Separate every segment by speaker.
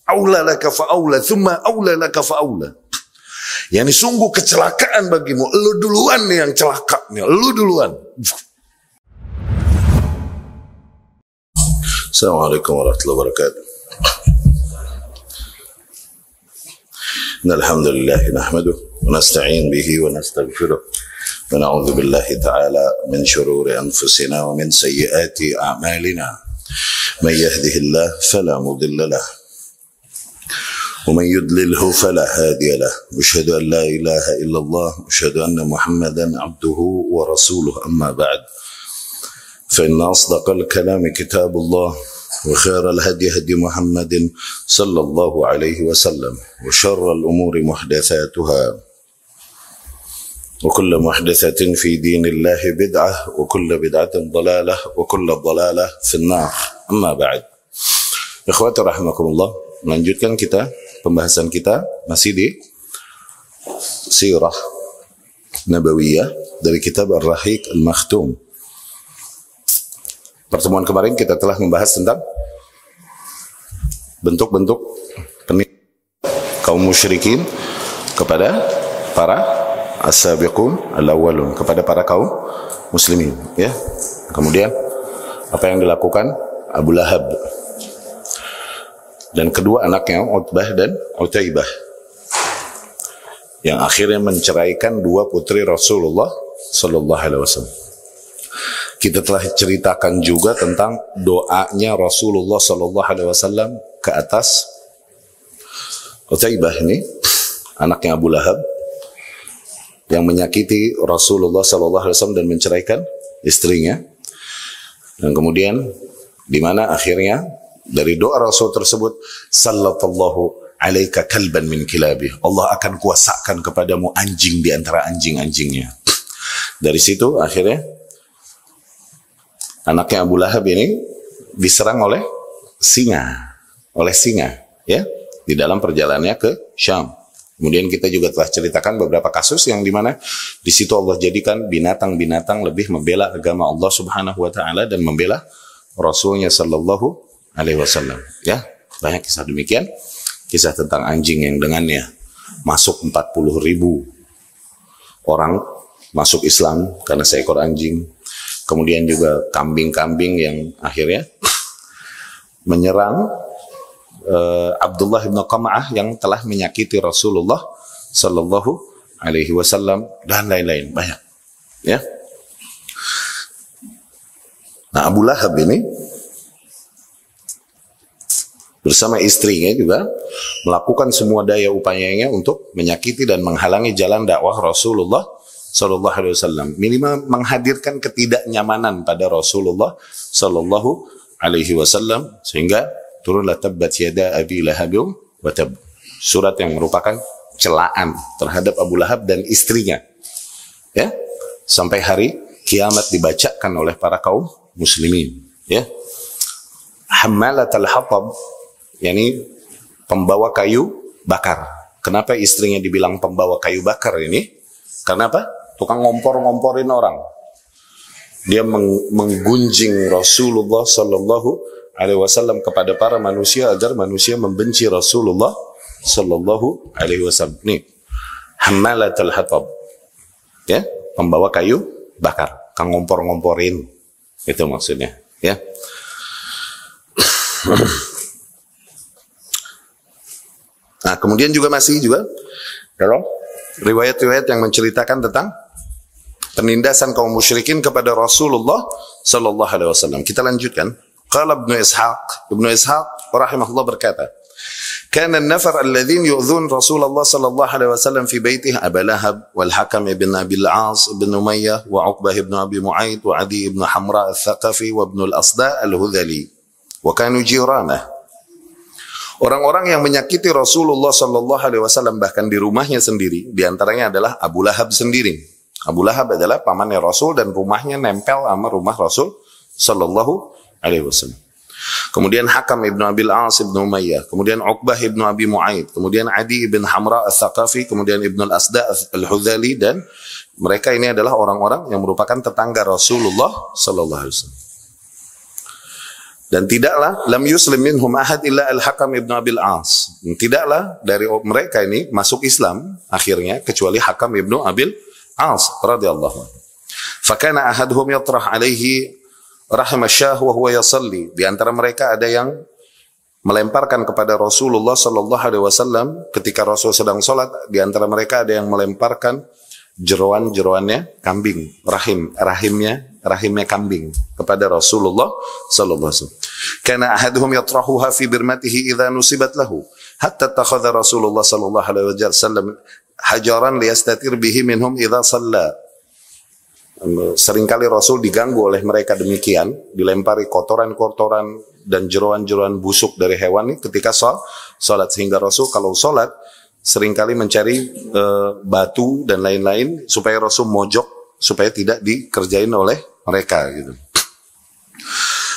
Speaker 1: Aula laka fa'aula, thumma aula laka fa'aula. Yani sungguh kecelakaan bagimu. Lu duluan nih yang celaka nih. Lu duluan. Assalamualaikum warahmatullahi wabarakatuh. Alhamdulillah nahmaduh wa nasta'in bihi wa nastaghfiruh wa na'udzu billahi ta'ala min shururi anfusina wa min sayyiati a'malina. Man yahdihillahu fala mudilla lahu wa man yudlilhu fala hadiya lahu. Asyhadu an la ilaha illallah wa asyhadu anna Muhammadan 'abduhu wa rasuluh. Amma ba'd. Fa inna asdaqal kalami kitabullah وخير الهدي هدي محمد صلى الله عليه وسلم وشر الأمور محدثاتها وكل محدثة في دين الله بدعة وكل بدعة ضلالة وكل ضلالة في النار. أما بعد. Ikhwati rahimakumullah, melanjutkan kita pembahasan kita masih di Sirah Nabawiyah dari kitab Ar-Rahiq Al-Makhtum. Pertemuan kemarin kita telah membahas tentang bentuk-bentuk penipuan kaum musyrikin kepada para as-sabiqun al-awwalun, kepada para kaum muslimin, ya. Kemudian apa yang dilakukan Abu Lahab dan kedua anaknya Utbah dan Utaibah yang akhirnya menceraikan dua putri Rasulullah sallallahu alaihi wasallam. Kita telah ceritakan juga tentang doanya Rasulullah sallallahu alaihi wasallam ke atas Utaibah ini, anaknya Abu Lahab, yang menyakiti Rasulullah sallallahu alaihi wasallam dan menceraikan istrinya. Dan kemudian di mana akhirnya dari doa Rasul tersebut, sallallahu alaika kalban min kilabi, Allah akan kuasakan kepadamu anjing di antara anjing-anjingnya. Dari situ akhirnya anaknya Abu Lahab ini diserang oleh singa, ya, di dalam perjalanannya ke Syam. Kemudian kita juga telah ceritakan beberapa kasus yang dimana di situ Allah jadikan binatang-binatang lebih membela agama Allah Subhanahu Wa Taala dan membela Rasulnya Sallallahu Alaihi Wasallam. Ya, banyak kisah demikian, kisah tentang anjing yang dengannya masuk 40.000 orang masuk Islam karena seekor anjing. Kemudian juga kambing-kambing yang akhirnya menyerang Abdullah bin Qam'ah yang telah menyakiti Rasulullah sallallahu alaihi wasallam dan lain-lain, banyak, ya. Nah, Abu Lahab ini bersama istrinya juga melakukan semua daya upayanya untuk menyakiti dan menghalangi jalan dakwah Rasulullah Sallallahu Alaihi Wasallam, minimal menghadirkan ketidaknyamanan pada Rasulullah Sallallahu Alaihi Wasallam, sehingga turunlah tabbat yada abi lahab wa tab, surat yang merupakan celaan terhadap Abu Lahab dan istrinya, ya, sampai hari kiamat dibacakan oleh para kaum muslimin, ya. Hammalatal hatab, yakni pembawa kayu bakar. Kenapa istrinya dibilang pembawa kayu bakar ini? Karena apa? Tukang ngompor-ngomporin orang. Dia menggunjing Rasulullah Sallallahu Alaihi Wasallam kepada para manusia agar manusia membenci Rasulullah Sallallahu Alaihi Wasallam. Nih, hammalatul hatab, ya, pembawa kayu bakar, kang ngompor-ngomporin, itu maksudnya, ya. Nah, kemudian juga masih juga kalau riwayat-riwayat yang menceritakan tentang penindasan kaum musyrikin kepada Rasulullah sallallahu alaihi wasallam. Kita lanjutkan. Qala Ibnu Ishaq rahimahullah berkata, "Kana an-nafar alladhin yu'dhun Rasulullah sallallahu alaihi wasallam fi baitihi Abu Lahab wal Hakam ibn Abi al-As ibn Umayyah wa Uqbah ibn Abi Mu'ayth wa Adi ibn Hamra al-Thaqafi wa ibn al-Asda al-Hudhali wa kanu jiranah." Orang-orang yang menyakiti Rasulullah Sallallahu Alaihi Wasallam bahkan di rumahnya sendiri, diantaranya adalah Abu Lahab sendiri. Abu Lahab adalah pamannya Rasul dan rumahnya nempel sama rumah Rasul Sallallahu Alaihi Wasallam. Kemudian Hakam ibn Abil As ibn Umayyah, kemudian Uqbah ibn Abi Mu'ayth, kemudian Adi ibn Hamra al-Thaqafi, kemudian ibn al-Asda al-Hudhali, dan mereka ini adalah orang-orang yang merupakan tetangga Rasulullah Sallallahu Alaihi Wasallam. Dan tidaklah lam yuslim minhum ahad illa al-Hakam ibn Abil As. Tidaklah dari mereka ini masuk Islam akhirnya kecuali Hakam ibn Abil As radhiyallahu anhu. Fakana ahaduhum yatrah alaihi rahimasyah wa huwa yasalli. Di antara mereka ada yang melemparkan kepada Rasulullah sallallahu alaihi wasallam ketika Rasul sedang salat. Di antara mereka ada yang melemparkan jeroan-jeroannya kambing, rahimnya kambing kepada Rasulullah sallallahu alaihi wasallam. Kana ahaduhum yatrahuha fi birmatihi idza nusibat lahu hatta takhadha Rasulullah sallallahu alaihi wasallam hajaran liyastatir bihi minhum idza shalla. Seringkali Rasul diganggu oleh mereka demikian, dilempari kotoran-kotoran dan jeroan-jeroan busuk dari hewan ini ketika salat, sehingga Rasul kalau salat seringkali mencari batu dan lain-lain supaya Rasul mojok supaya tidak dikerjain oleh mereka gitu.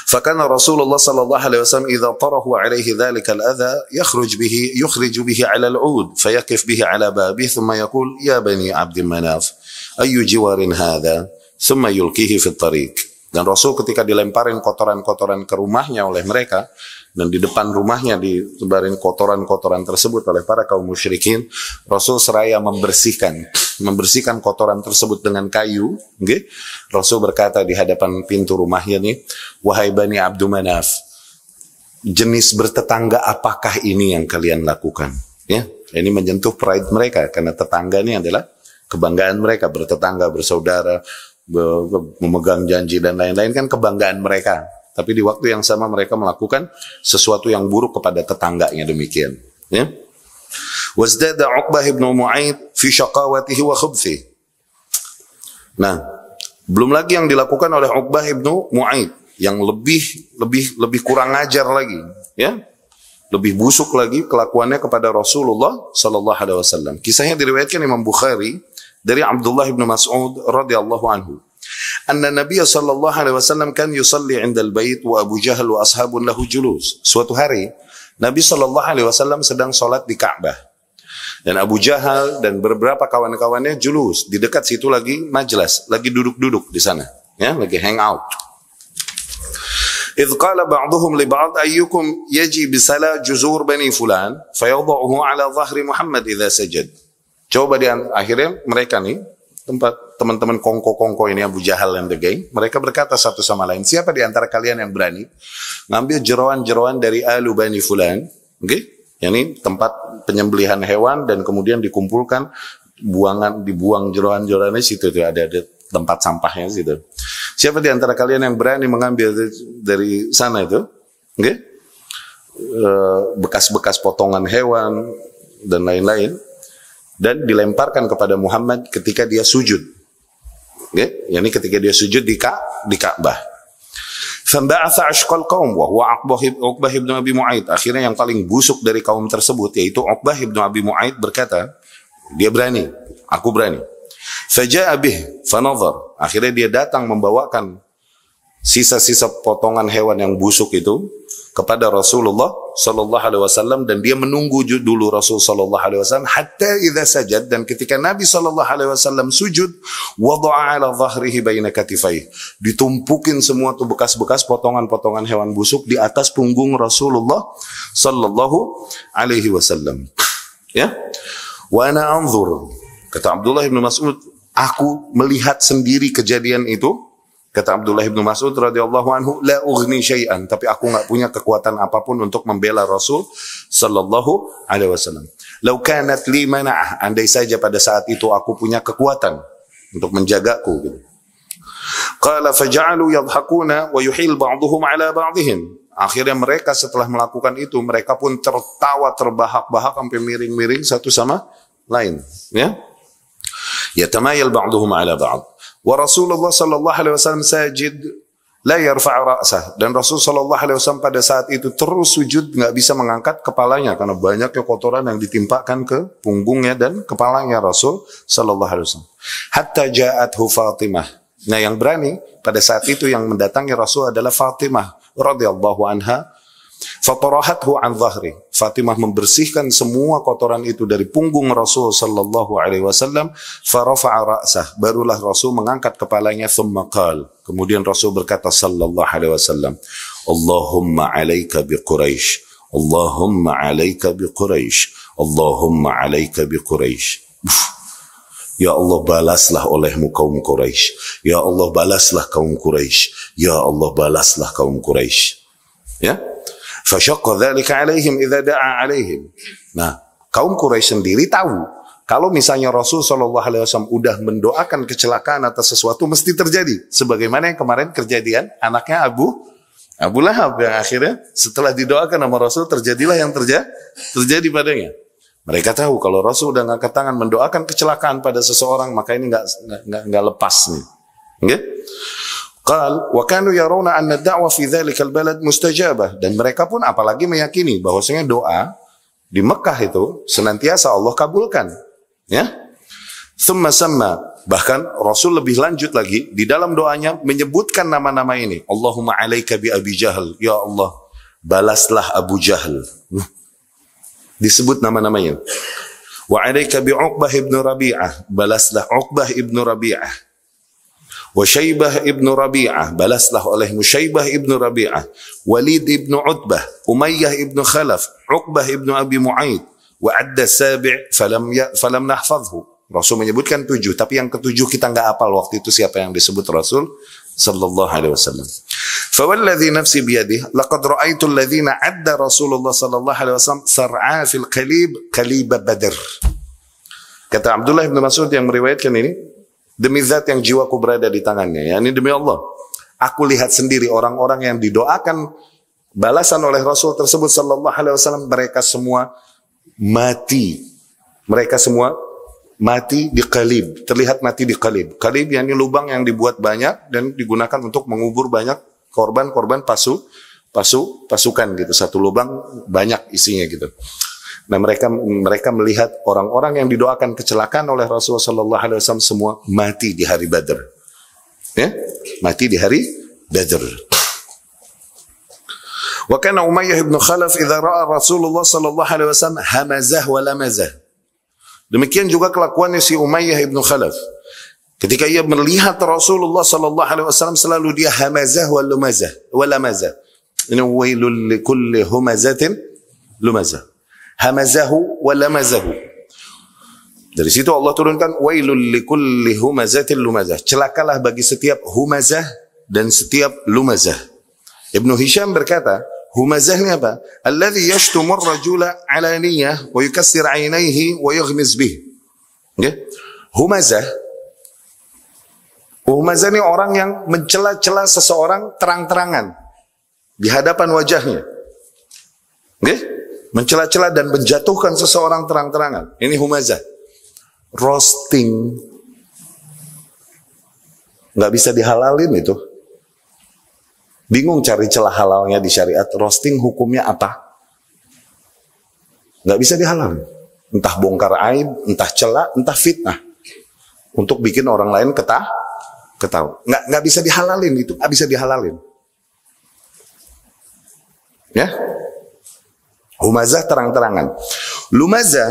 Speaker 1: Fakana Rasulullah sallallahu alaihi wasallam idza tarahu alaihi dhalika al-adha yukhrij bihi ala al-ud fayaqif bihi ala babihi thumma yaqul ya bani Abd Manaf ayu jiwarin hadha thumma yulqihi fi at-tariq. Dan Rasul ketika dilemparin kotoran-kotoran ke rumahnya oleh mereka, dan di depan rumahnya disebarin kotoran-kotoran tersebut oleh para kaum musyrikin, Rasul seraya membersihkan kotoran tersebut dengan kayu. Okay? Rasul berkata di hadapan pintu rumahnya nih, wahai Bani Abdul Manaf, jenis bertetangga apakah ini yang kalian lakukan? Ya, ini menyentuh pride mereka karena tetangga ini adalah kebanggaan mereka, bertetangga, bersaudara, memegang janji dan lain-lain kan kebanggaan mereka. Tapi di waktu yang sama mereka melakukan sesuatu yang buruk kepada tetangganya demikian. Ya. Wazdada Uqbah ibn Mu'aid fi syaqawatihi wa khubthi. Nah, belum lagi yang dilakukan oleh Uqbah ibn Mu'aid yang lebih kurang ajar lagi, ya. Lebih busuk lagi kelakuannya kepada Rasulullah sallallahu alaihi wasallam. Kisahnya diriwayatkan Imam Bukhari dari Abdullah ibn Mas'ud radhiyallahu anhu. Anna Nabiy sallallahu alaihi wasallam kan yusalli 'inda al-bait wa Abu Jahal wa ashabun lahu julus. Suatu hari Nabi sallallahu alaihi wasallam sedang salat di Ka'bah. Dan Abu Jahal dan beberapa kawan-kawannya julus di dekat situ lagi majlis, lagi duduk-duduk di sana, ya, lagi hang out. إذ قال بعضهم لبعض أيكم يجي بسلا جزور بني فلان فيوضعه على ظهر محمد إذا سجد. Coba akhirnya mereka nih, teman-teman kongko-kongko ini Abu Jahal dan the gang, mereka berkata satu sama lain, siapa di antara kalian yang berani ngambil jeroan-jeroan dari Alu Bani Fulan, okay? Ini tempat penyembelihan hewan dan kemudian dikumpulkan, dibuang jeroan-jeroannya situ, tuh ada tempat sampahnya situ. Siapa di antara kalian yang berani mengambil dari sana itu, okay? Bekas-bekas potongan hewan dan lain-lain, dan dilemparkan kepada Muhammad ketika dia sujud. Okay? Yani ketika dia sujud di Ka'bah. Famba'atha ashqal qaum wa huwa Uqbah ibn Abi Mu'aid. Akhirnya yang paling busuk dari kaum tersebut yaitu Uqbah ibn Abi Mu'aid berkata, dia berani, aku berani. Faja'a bih fanadhar. Akhirnya dia datang membawakan sisa-sisa potongan hewan yang busuk itu kepada Rasulullah sallallahu alaihi wasallam, dan dia menunggu dulu Rasul sallallahu alaihi wasallam hatta idza sajad, dan ketika Nabi sallallahu alaihi wasallam sujud, wada'a ala dhahrihi baina katifai, ditumpukin semua tuh bekas-bekas potongan-potongan hewan busuk di atas punggung Rasulullah sallallahu alaihi wasallam. Ya. Wa ana anzur, kata Abdullah bin Mas'ud, aku melihat sendiri kejadian itu. Kata Abdullah bin Mas'ud radhiyallahu anhu, la ughni syai'an, tapi aku enggak punya kekuatan apapun untuk membela Rasul sallallahu alaihi wasallam. Lau kanat li mana'ah, andai saja pada saat itu aku punya kekuatan untuk menjagaku gitu. Qala faja'alu yadhakuna wa yuhil ba'dhum ala ba'dihim. Akhirnya mereka setelah melakukan itu, mereka pun tertawa terbahak-bahak sampai miring-miring satu sama lain, ya. Yatamayal ba'dhum ala ba'd. Wa Rasulullah sallallahu alaihi wasallam sajid la yarfa' ra'sah, dan Rasul sallallahu alaihi wasallam pada saat itu terus sujud, enggak bisa mengangkat kepalanya karena banyaknya kotoran yang ditimpakan ke punggungnya dan kepalanya Rasul sallallahu alaihi wasallam. Hatta ja'athu Fatimah. Nah, yang berani pada saat itu yang mendatangi Rasul adalah Fatimah radhiyallahu anha. Fatarahathu an dhahri. Fatimah membersihkan semua kotoran itu dari punggung Rasul sallallahu alaihi wasallam. Farafa'a ra'sah. Barulah Rasul mengangkat kepalanya, thumma qala. Kemudian Rasul berkata sallallahu alaihi wasallam, Allahumma alaika bi Quraisy, Allahumma alaika bi Quraisy, Allahumma alaika bi Quraisy. Ya Allah, balaslah olehmu kaum Quraisy. Ya Allah, balaslah kaum Quraisy. Ya Allah, balaslah kaum Quraisy. Ya. Fashaqqa dzalika alaihim idza da'a alaihim. Nah, kaum Quraisy sendiri tahu kalau misalnya Rasul sallallahu alaihi wasallam udah mendoakan kecelakaan atas sesuatu mesti terjadi. Sebagaimana yang kemarin kejadian anaknya Abu Lahab yang akhirnya setelah didoakan sama Rasul terjadilah yang terjadi padanya. Mereka tahu kalau Rasul udah ngangkat tangan mendoakan kecelakaan pada seseorang, maka ini nggak lepas nih. Okay? Qal wa kanu yarawna anna ad-da'wa fi dzalikal balad mustajabah, dan mereka pun apalagi meyakini bahwasanya doa di Mekah itu senantiasa Allah kabulkan. Ya. Tsumma samma, bahkan Rasul lebih lanjut lagi di dalam doanya menyebutkan nama-nama ini. Allahumma alaika bi Abi Jahal, ya Allah, balaslah Abu Jahal. Disebut nama-namanya. Wa alaika bi Uqbah ibn Rabi'ah, balaslah Uqbah ibn Rabi'ah. Wa Syaibah ibn Rabi'ah, balaslah oleh Syaibah ibn Rabi'ah. Walid ibn Utbah, Umayyah ibn Khalaf, Uqbah ibn Abi Mu'aid. Wa adda sabi' falam nahfadhu. Rasul menyebutkan 7, tapi yang ke-7 kita nggak hafal waktu itu siapa yang disebut Rasul sallallahu alaihi wasallam. Fawalladhi nafsi biyadihi laqad ra'aitu alladhina 'adda Rasulullah sallallahu alaihi wasallam sar'a fil qalib Badr. Kata Abdullah bin Mas'ud yang meriwayatkan ini, demi zat yang jiwaku berada di tangannya, yakni demi Allah, aku lihat sendiri orang-orang yang didoakan balasan oleh Rasul tersebut sallallahu alaihi wasallam, mereka semua mati. Mereka semua mati di qalib, terlihat mati di qalib. Qalib yakni lubang yang dibuat banyak dan digunakan untuk mengubur banyak korban-korban pasukan gitu. Satu lubang banyak isinya gitu. Nah, mereka melihat orang-orang yang didoakan kecelakaan oleh Rasulullah sallallahu alaihi wasallam semua mati di hari Badr. Ya? Mati di hari Badr. Wa kana Umayyah ibn Khalaf idza ra'a Rasulullah sallallahu alaihi wasallam hamazah wa lamazah. Demikian juga kelakuannya si Umayyah ibn Khalaf. Ketika ia melihat Rasulullah sallallahu alaihi wasallam selalu dia hamazah wa lamazah. Ini wailul likulli humazatin lumazah. Hamazahu wa lamazahu. Dari situ Allah turunkan wailul likulli humazatin lumazah. Celakalah bagi setiap humazah dan setiap lumazah. Ibnu Hisham berkata, humazah ini apa? Alladhi yashtumur rajula alaniyah wa yukassir aynayhi wa yughmiz bih. Okay? Humazah ini orang yang mencela-cela seseorang terang-terangan di hadapan wajahnya. Okay? Mencela-cela dan menjatuhkan seseorang terang-terangan. Ini humazah. Roasting. Nggak bisa dihalalin itu. Bingung cari celah halalnya di syariat. Roasting hukumnya apa? Nggak bisa dihalalin. Entah bongkar aib, entah celah, entah fitnah. Untuk bikin orang lain ketawa. Nggak bisa dihalalin, itu nggak bisa dihalalin. Ya? Humazah terang-terangan. Lumazah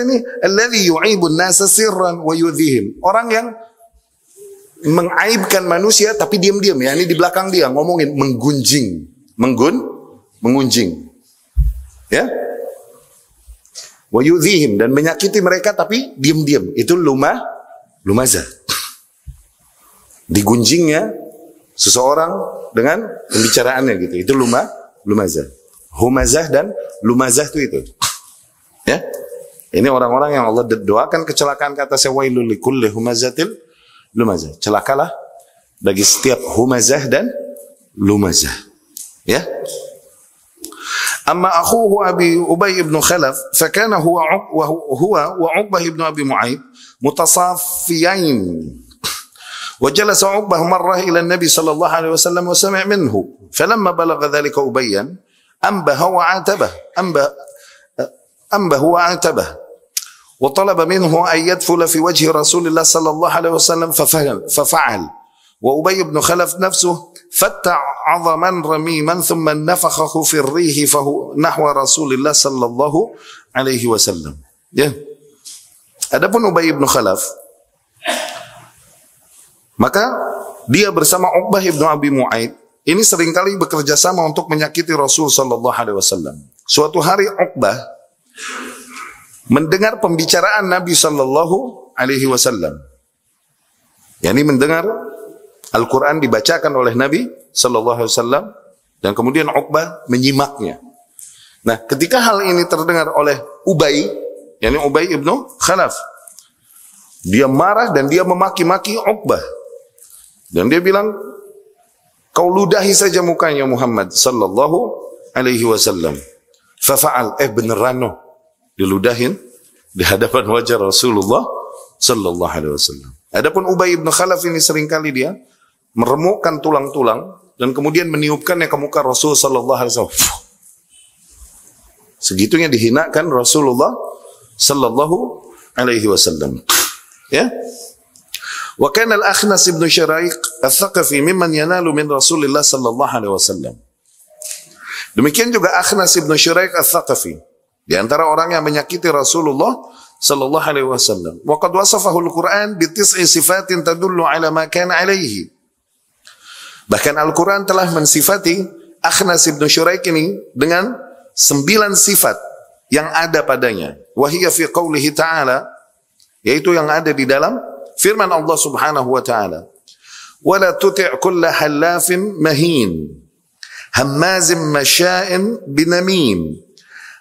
Speaker 1: ini alladhi yu'ibun nasa sirran wa yudhihim. Orang yang mengaibkan manusia tapi diam-diam, ya, ini di belakang dia ngomongin, mengunjing. Ya? Wa yudhihim, dan menyakiti mereka tapi diam-diam. Itu lumazah. Digunjingnya seseorang dengan pembicaraannya gitu. Itu lumazah. Humazah dan lumazah itu. Ya. Ini orang-orang yang Allah doakan kecelakaan, kata wailul likulli humazatil lumazah. Celakalah bagi setiap humazah dan lumazah. Ya. Amma akhuhu Abi Ubay ibn Khalaf, fakana huwa wa Uqbah ibn Abi Mu'aid mutasaffiyain. وجلس عقبة مرة إلى النبي صلى الله عليه وسلم وسمع منه فلما بلغ ذلك أبيا أنبه وعاتبه وطلب منه أن يدفل في وجه رسول الله صلى الله عليه وسلم ففعل وأبي بن خلف نفسه فتع عظما رميما ثم نفخه في الريح فهو نحو رسول الله صلى الله عليه وسلم. Ya. Adapun Ubay bin Khalaf, maka dia bersama Uqbah ibn Abi Mu'aid ini seringkali bekerja sama untuk menyakiti Rasul sallallahu alaihi wasallam. Suatu hari Uqbah mendengar pembicaraan Nabi sallallahu alaihi wasallam. Yani mendengar Al-Quran dibacakan oleh Nabi sallallahu alaihi wasallam dan kemudian Uqbah menyimaknya. Nah, ketika hal ini terdengar oleh Ubay, yani Ubay ibnu Khalaf, dia marah dan dia memaki-maki Uqbah. Dan dia bilang, kau ludahi saja mukanya Muhammad sallallahu alaihi wasallam. Fafa'al, beneran no, diludahin di hadapan wajah Rasulullah sallallahu alaihi wasallam. Adapun Ubay ibn Khalaf ini seringkali dia meremukkan tulang-tulang dan kemudian meniupkannya ke muka Rasul sallallahu alaihi wasallam. Segitunya dihinakan Rasulullah sallallahu alaihi wasallam. Ya. Wa kana al-Akhnas ibn Syaraiq al-Thaqafi mimman yanalu min Rasulillah sallallahu alaihi wasallam. Demikian juga Akhnas ibn Syaraiq al-Thaqafi, di antara orang yang menyakiti Rasulullah sallallahu alaihi wasallam. Wa qad wasafahu al-Qur'an bi 9 sifatin tadullu ala ma kana alaihi. Bahkan Al-Quran telah mensifati Akhnas ibn Syuraiq ini dengan 9 sifat yang ada padanya. Wahiyya fi qawlihi ta'ala, yaitu yang ada di dalam firman Allah subhanahu wa ta'ala. وَلَا تُطِعْ كُلَّ حَلَّافٍ مَهِينٍ هَمَّازٍ مَشَاءٍ بِنَمِيمٍ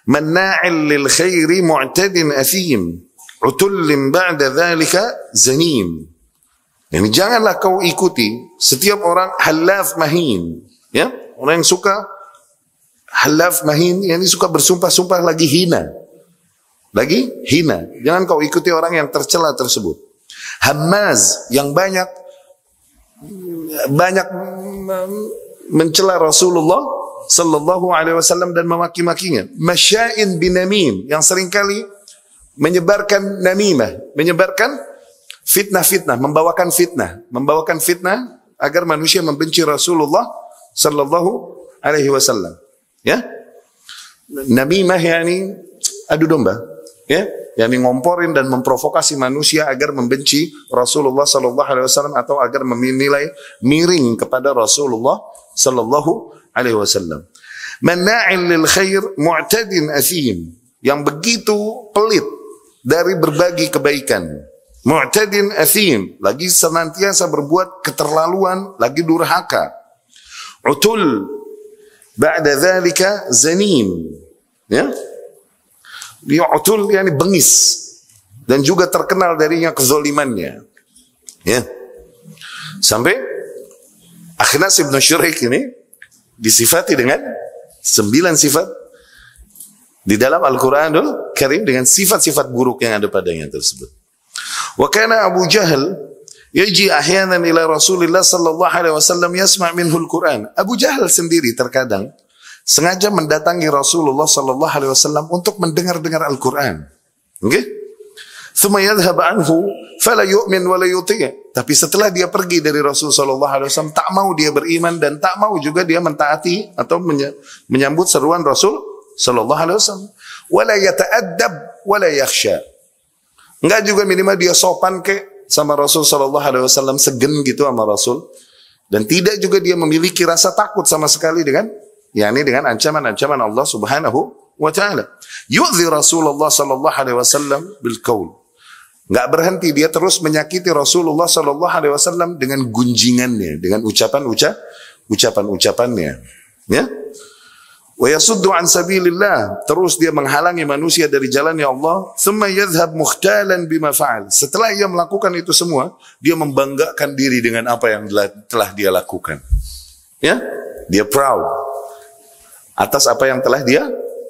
Speaker 1: مَنَّاعٍ لِلْخَيْرِ مُعْتَدٍ أَثِيمٍ عُتُلٍّ بَعْدَ ذَلِكَ زَنِيمٍ. Yani janganlah kau ikuti setiap orang halaf mahin, ya, orang yang suka halaf mahin, yani suka bersumpah-sumpah lagi hina. Jangan kau ikuti orang yang tercela tersebut. Hammaz, yang banyak mencela Rasulullah sallallahu alaihi wasallam dan memaki-makinya. Masya'in binamim, yang seringkali menyebarkan namimah, menyebarkan fitnah-fitnah, membawakan fitnah agar manusia membenci Rasulullah sallallahu alaihi wasallam. Ya. Namimah yani adu domba, ya, yani ngomporin dan memprovokasi manusia agar membenci Rasulullah sallallahu alaihi wasallam atau agar menilai miring kepada Rasulullah sallallahu alaihi wasallam. Manna'in lil khair mu'tadin athim, yang begitu pelit dari berbagi kebaikan. Mu'tadin athim, lagi senantiasa berbuat keterlaluan, lagi durhaka. Utul ba'da dzalika zanim, ya. Dia utul yani bengis dan juga terkenal darinya kezalimannya. Ya. Sampai Akhnas ibn Syuraiq ini disifati dengan 9 sifat di dalam Al-Quranul Karim dengan sifat-sifat buruk yang ada padanya tersebut. Wa kana Abu Jahal yaji ahyanan ila Rasulillah sallallahu alaihi wasallam yasma' minhu al-Quran. Abu Jahal sendiri terkadang sengaja mendatangi Rasulullah sallallahu alaihi wasallam untuk mendengar-dengar Al-Quran. Okey? Thumma yadhhab anhu fala yu'min wa la yuti'. Tapi setelah dia pergi dari Rasul sallallahu alaihi wasallam, tak mau dia beriman dan tak mau juga dia mentaati atau menyambut seruan Rasul sallallahu alaihi wasallam. Wa la yata'addab wa la yakhsha. Enggak juga minimal dia sopan sama Rasul sallallahu alaihi wasallam, segen gitu sama Rasul, dan tidak juga dia memiliki rasa takut sama sekali dengan ancaman-ancaman Allah Subhanahu wa taala. Yu'dhi Rasulullah sallallahu alaihi wasallam bil qaul. Enggak berhenti dia terus menyakiti Rasulullah sallallahu alaihi wasallam dengan gunjingannya, dengan ucapan-ucapannya, ya. Wa yasuddu an sabilillah, terus dia menghalangi manusia dari jalannya Allah. Thumma yadhhab mukhtalan bima fa'al. Setelah ia melakukan itu semua, dia membanggakan diri dengan apa yang telah dia lakukan. Ya, dia proud atas apa yang telah dia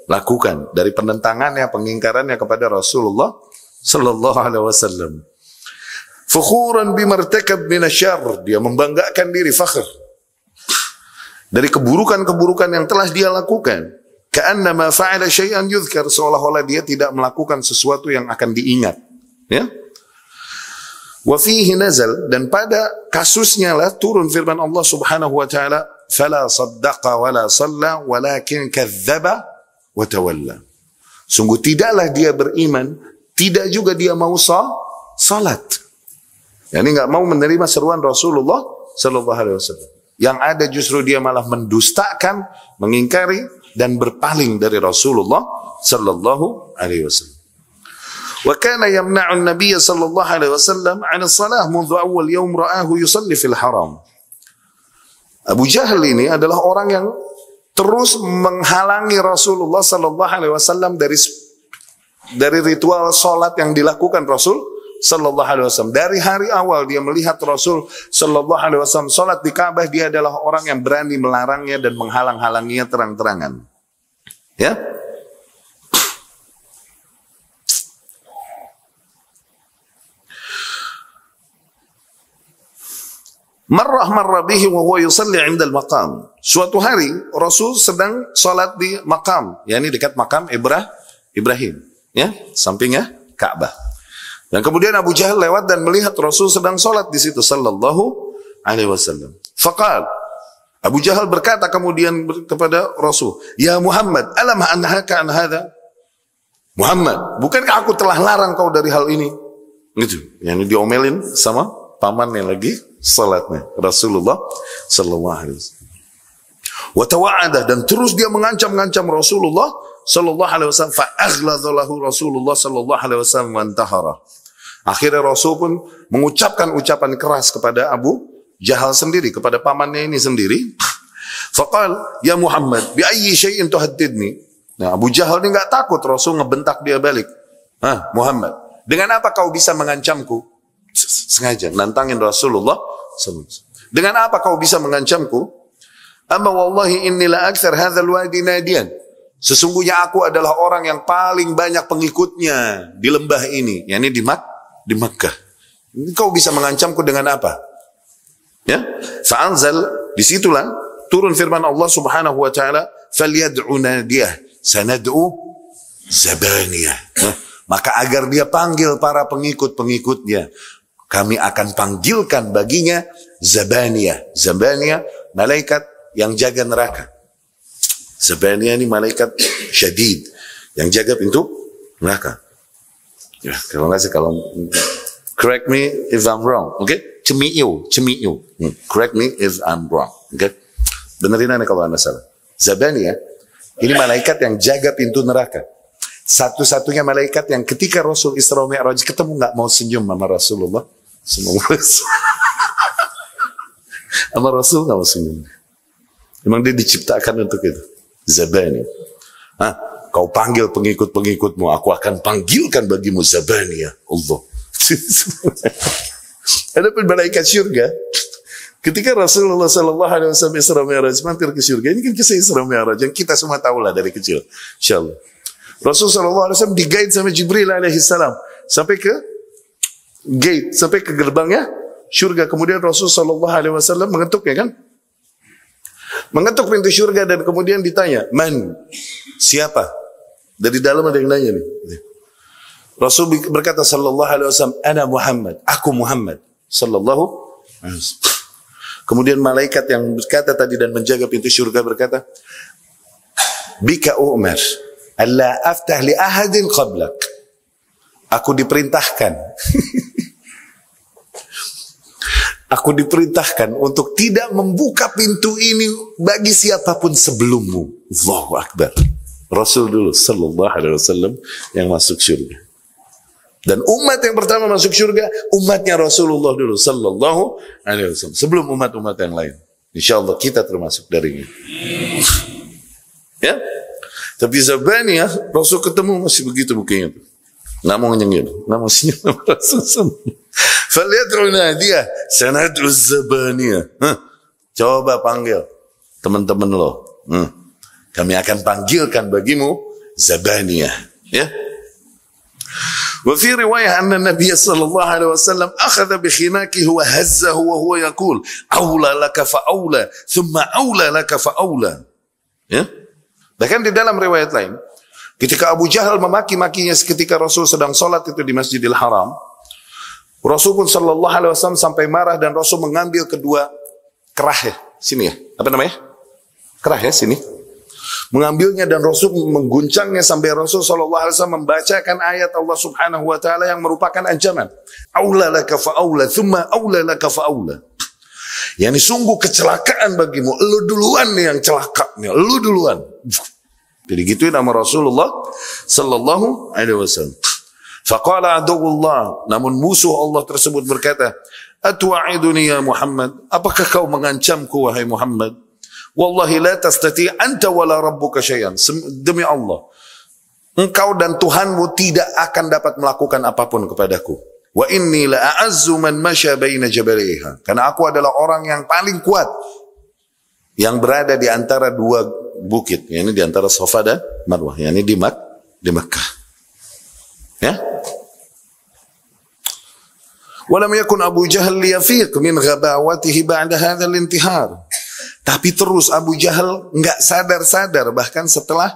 Speaker 1: lakukan dari penentangannya, pengingkarannya kepada Rasulullah sallallahu alaihi wasallam. Fakhuran bimartakab minasyarr, dia membanggakan diri, fakhr dari keburukan-keburukan yang telah dia lakukan. Ka'annama fa'ala syai'an yudhkar, seolah-olah dia tidak melakukan sesuatu yang akan diingat. Ya. Wa fihi nazal, dan pada kasusnya lah turun firman Allah Subhanahu wa taala, fala saddaqa wala shalla walakin kadzdzaba wa tawalla. Sungguh tidaklah dia beriman, tidak juga dia mau salat. Yani enggak mau menerima seruan Rasulullah sallallahu alaihi wasallam. Yang ada justru dia malah mendustakan, mengingkari dan berpaling dari Rasulullah sallallahu alaihi wasallam. Wa kana yamna'u an-nabiy sallallahu alaihi wasallam 'an as-salah منذ awal yawm ra'ahu yusalli fil haram. Abu Jahal ini adalah orang yang terus menghalangi Rasulullah sallallahu alaihi wasallam dari ritual salat yang dilakukan Rasul sallallahu alaihi wasallam. Dari hari awal dia melihat Rasul sallallahu alaihi wasallam salat di Ka'bah, dia adalah orang yang berani melarangnya dan menghalang-halanginya terang-terangan. Ya? Marrah bihi wa huwa yusalli 'inda al-maqam. Suatu hari Rasul sedang salat di maqam, yakni dekat makam Ibrahim, ya, sampingnya Ka'bah. Dan kemudian Abu Jahal lewat dan melihat Rasul sedang salat di situ sallallahu alaihi wasallam. Faqal, Abu Jahal berkata kemudian kepada Rasul, "Ya Muhammad, alam anhaka an hadha?" Muhammad, bukankah aku telah larang kau dari hal ini? Gitu. Yang diomelin sama pamannya lagi salatnya Rasulullah sallallahu alaihi wasallam. Wa tawa'ada, dan terus dia mengancam-ngancam Rasulullah sallallahu alaihi wasallam. Fa aghladha lahu Rasulullah sallallahu alaihi wasallam wa antahara. Akhirnya Rasul pun mengucapkan ucapan keras kepada Abu Jahal sendiri, kepada pamannya ini sendiri. Faqal, "Ya Muhammad, bi ayyi syai'in tuhaddidni?" Nah, Abu Jahal ini enggak takut, Rasul ngebentak dia balik. Muhammad, dengan apa kau bisa mengancamku? Sengaja nantangin Rasulullah sallallahu alaihi wasallam. Dengan apa kau bisa mengancamku? Amma wallahi inni la akthar hadzal wadi nadiyan. Sesungguhnya aku adalah orang yang paling banyak pengikutnya di lembah ini, yakni di Makkah. Kau bisa mengancamku dengan apa? Ya? Fa'anzal, disitulah turun firman Allah Subhanahu wa taala, "Falyad'u nadiyah, sanad'u zabaniyah." Maka agar dia panggil para pengikut-pengikutnya, kami akan panggilkan baginya Zabaniyah. Zabaniyah, malaikat yang jaga neraka. Zabaniyah ini malaikat syadid, yang jaga pintu neraka. Ya, kalau correct me if I'm wrong, okay? Cemi'u. Correct me if I'm wrong, okay? Benerin anda kalau anda salah. Zabaniyah, ini malaikat yang jaga pintu neraka. Satu-satunya malaikat yang ketika Rasul Isra Mi'raj ketemu nggak mau senyum sama Rasulullah. Sama Rasul nggak mau senyum. Memang dia diciptakan untuk itu. Zabani. Kau panggil pengikut-pengikutmu, aku akan panggilkan bagimu Zabani, ya Allah. Adapun malaikat syurga, ketika Rasulullah sallallahu alaihi wasallam Isra Mi'raj mampir ke syurga, ini kan kisah Isra Mi'raj yang kita semua tahu lah dari kecil, insyaallah. Rasul sallallahu alaihi wasallam di-guide sama Jibril alaihi salam sampai ke gate, sampai ke gerbangnya syurga. Kemudian Rasul sallallahu alaihi wasallam mengetuk, ya kan? Mengetuk pintu syurga dan kemudian ditanya, "Man?" Siapa? Dari dalam ada yang nanya nih. Rasul berkata sallallahu alaihi wasallam, "Ana Muhammad." Aku Muhammad sallallahu alaihi wasallam. Kemudian malaikat yang berkata tadi dan menjaga pintu syurga berkata, "Bika Umar alla aftah li ahadin qablak." Aku diperintahkan aku diperintahkan untuk tidak membuka pintu ini bagi siapapun sebelummu. Allahu Akbar. Rasul dulu sallallahu alaihi wasallam yang masuk surga. Dan umat yang pertama masuk surga umatnya Rasulullah dulu sallallahu alaihi wasallam, sebelum umat-umat yang lain. Insyaallah kita termasuk darinya. Ya. Tapi Zabaniyah, Rasul ketemu masih begitu mukanya tuh. Nggak mau nyengir, nggak mau senyum sama Rasul. Falyad'u nadiyah, sanad'u Zabaniyah. Coba panggil teman-teman lo. Kami akan panggilkan bagimu Zabaniyah. Ya. وفي رواية أن النبي صلى الله عليه وسلم أخذ بخناقه وهزه وهو يقول أولى لك فأولى ثم أولى لك فأولى. Ya. Bahkan di dalam riwayat lain, ketika Abu Jahal memaki-makinya ketika Rasul sedang sholat itu di Masjidil Haram, Rasul pun sallallahu alaihi wasallam sampai marah dan Rasul mengambil kedua kerah ya, sini ya, apa namanya? Kerah ya, sini. Mengambilnya dan Rasul mengguncangnya sampai Rasul sallallahu alaihi wasallam membacakan ayat Allah Subhanahu wa taala yang merupakan ancaman. Aula laka fa aula, thumma aula laka fa aula. Yani sungguh kecelakaan bagimu. Lu duluan nih yang celaka nih. Lu duluan. Jadi gituin sama Rasulullah sallallahu alaihi wasallam. Faqala aduwullah, namun musuh Allah tersebut berkata, "Atu'iduni ya Muhammad? Apakah kau mengancamku wahai Muhammad? Wallahi la tastati anta wala rabbuka syai'an." Demi Allah, engkau dan Tuhanmu tidak akan dapat melakukan apapun kepadaku. Wa inni la a'azzu man masya baina jabalaiha. Karena aku adalah orang yang paling kuat yang berada di antara dua bukit, yakni di antara Safa dan Marwah, yakni di Makkah. Ya? Walam yakun Abu Jahal liyafiq min ghabawatihi ba'da hadzal intihar. Tapi terus Abu Jahal enggak sadar-sadar bahkan setelah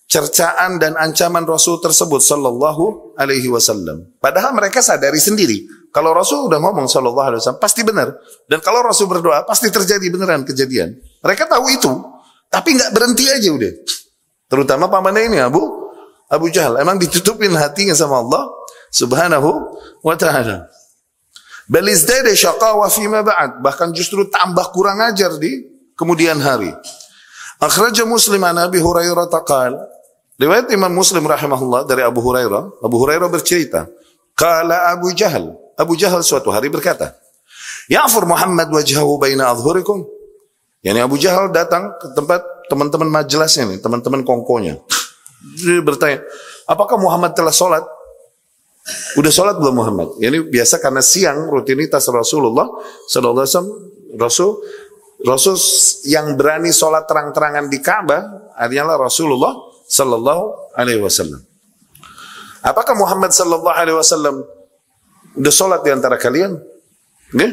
Speaker 1: cercaan dan ancaman Rasul tersebut sallallahu alaihi wasallam. Padahal mereka sadari sendiri kalau Rasul udah ngomong sallallahu alaihi wasallam pasti benar, dan kalau Rasul berdoa pasti terjadi beneran kejadian. Mereka tahu itu, tapi nggak berhenti aja udah. Terutama pamannya ini Abu Jahal, emang ditutupin hatinya sama Allah Subhanahu wa taala. Bal izdada syaqawa fi ma ba'd, bahkan justru tambah kurang ajar di kemudian hari. Akhraja Muslim an Abi Hurairah taqal. Riwayat Imam Muslim rahimahullah dari Abu Hurairah. Abu Hurairah bercerita, qala Abu Jahal suatu hari berkata, "Ya'fur Muhammad wajhahu baina adhhurikum." Yani Abu Jahal datang ke tempat teman-teman majelisnya nih, teman-teman kongkonya. Dia bertanya, "Apakah Muhammad telah sholat?" Udah sholat belum Muhammad? Yani biasa karena siang rutinitas Rasulullah sallallahu alaihi wasallam, Rasul yang berani sholat terang-terangan di Ka'bah adalah Rasulullah sallallahu alaihi wasallam. Apakah Muhammad sallallahu alaihi wasallam udah sholat di antara kalian? Nih,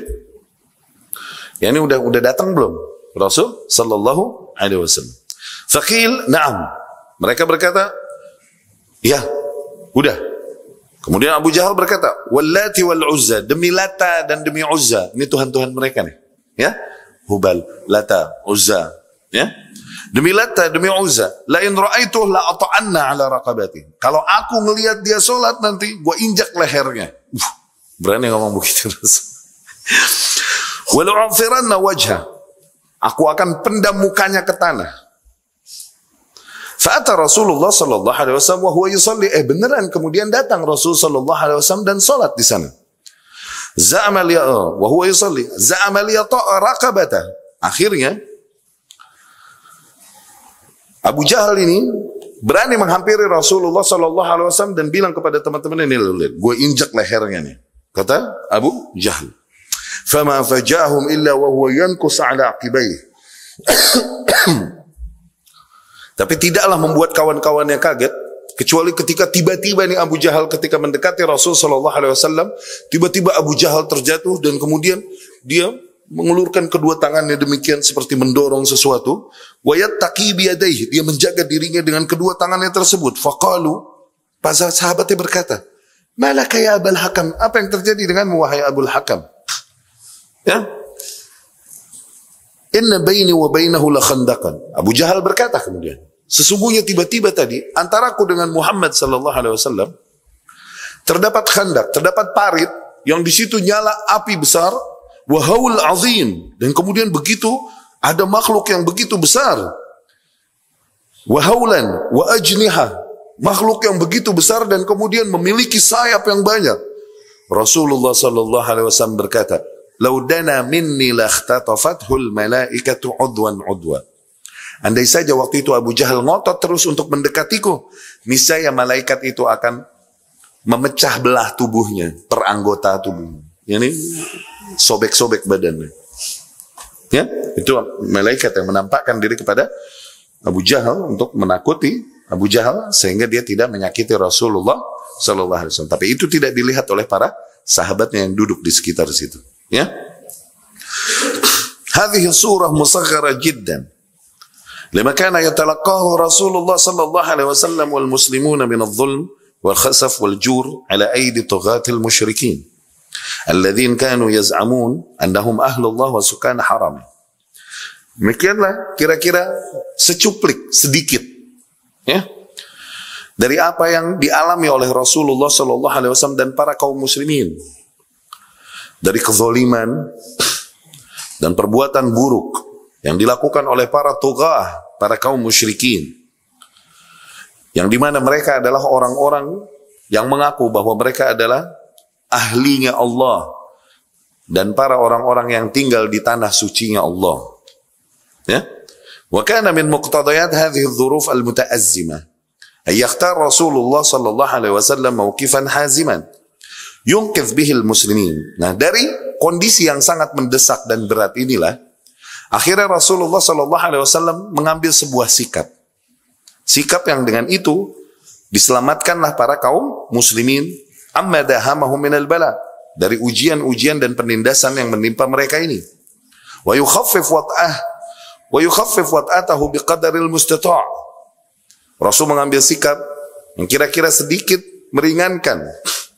Speaker 1: ya ini udah datang belum Rasul sallallahu alaihi wasallam? Faqil, na'am. Mereka berkata, ya, udah. Kemudian Abu Jahal berkata, "Wallati wal Uzza," demi Lata dan demi Uzza. Ini tuhan-tuhan mereka nih, ya. Hubal, Lata, Uzza, ya. Demi Lata, demi Uzza, la in ra'aituhu la ata'anna ala raqabati. Kalau aku ngelihat dia sholat nanti, gua injak lehernya. Berani ngomong begitu. Wa la'afiranna wajha. Aku akan pendam mukanya ke tanah. Fa'ata Rasulullah sallallahu alaihi wasallam wa huwa yusalli. Beneran kemudian datang Rasul sallallahu alaihi wasallam dan salat di sana. Za'ama li wa huwa yusalli. Za'ama li raqabata. Akhirnya Abu Jahal ini berani menghampiri Rasulullah sallallahu alaihi wasallam dan bilang kepada teman-teman ini, lihat, gue injak lehernya nih. Kata Abu Jahal. Fama fajahum illa wa huwa yankus ala aqibaihi. Tapi tidaklah membuat kawan-kawannya kaget kecuali ketika tiba-tiba nih Abu Jahal ketika mendekati Rasul sallallahu alaihi wasallam, tiba-tiba Abu Jahal terjatuh dan kemudian dia mengulurkan kedua tangannya demikian seperti mendorong sesuatu. Wa yattaqi bi yadayhi, dia menjaga dirinya dengan kedua tangannya tersebut. Faqalu, para sahabatnya berkata, "Malaka ya Abul Hakam? Apa yang terjadi denganmu wahai Abul Hakam?" Ya. "Inna baini wa bainahu la khandaqan." Abu Jahal berkata kemudian, sesungguhnya tiba-tiba tadi antaraku dengan Muhammad sallallahu alaihi wasallam terdapat khandak, terdapat parit yang di situ nyala api besar, wa haul azim, dan kemudian begitu ada makhluk yang begitu besar, wa haulan wa ajniha, makhluk yang begitu besar dan kemudian memiliki sayap yang banyak. Rasulullah sallallahu alaihi wasallam berkata, "Laudana minni lakhtatafathul malaikatu udwan udwa." Andai saja waktu itu Abu Jahal ngotot terus untuk mendekatiku, niscaya malaikat itu akan memecah belah tubuhnya, per anggota tubuhnya. Ini sobek-sobek badannya. Ya, itu malaikat yang menampakkan diri kepada Abu Jahal untuk menakuti Abu Jahal sehingga dia tidak menyakiti Rasulullah sallallahu alaihi wasallam. Tapi itu tidak dilihat oleh para sahabatnya yang duduk di sekitar situ. Ya. Hadhihi surah musaghara jiddan. Lima kana yatalaqahu Rasulullah sallallahu alaihi wasallam wal muslimuna min adh-dhulm wal khasaf wal jur ala aidi tughatil musyrikin alladzina kanu yaz'amun annahum ahlullah wa sukan haram. Demikianlah kira-kira secuplik sedikit, ya, dari apa yang dialami oleh Rasulullah sallallahu alaihi wasallam dan para kaum muslimin dari kezaliman, dan perbuatan buruk yang dilakukan oleh para tughah, para kaum musyrikin, yang dimana mereka adalah orang-orang yang mengaku bahwa mereka adalah ahlinya Allah dan para orang-orang yang tinggal di tanah sucinya Allah. Ya, wa kana min muqtadayat hadhihi adh-dhuruf al-muta'azzimah ay yakhtar Rasulullah sallallahu alaihi wasallam mawqifan haziman yunqidh bihi al-muslimin. Nah, dari kondisi yang sangat mendesak dan berat inilah akhirnya Rasulullah sallallahu alaihi wasallam mengambil sebuah sikap. Sikap yang dengan itu diselamatkanlah para kaum muslimin amma dahamahum minal bala, dari ujian-ujian dan penindasan yang menimpa mereka ini. Wa yukhaffif wat'atahu biqadaril mustata'. Rasul mengambil sikap yang kira-kira sedikit meringankan